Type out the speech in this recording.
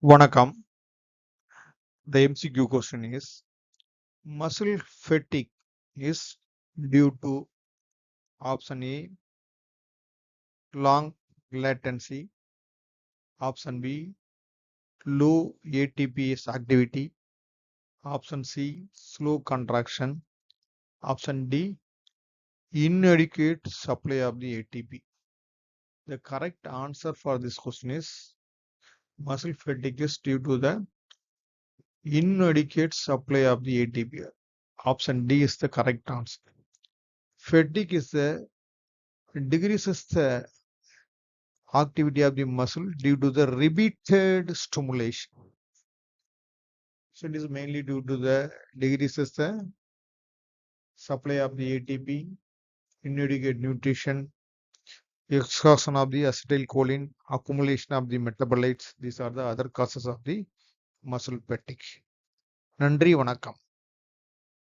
Vanakkam. The MCQ question is muscle fatigue is due to option A long latency, option B low ATPase activity, option C slow contraction, option D inadequate supply of the ATP. The correct answer for this question is muscle fatigue is due to the inadequate supply of the ATP. Option D is the correct answer. Fatigue is the decreases the activity of the muscle due to the repeated stimulation. So it is mainly due to the decreases the supply of the ATP, inadequate nutrition, exhaustion of the acetylcholine, accumulation of the metabolites. These are the other causes of the muscle fatigue. நன்றி வணக்கம்.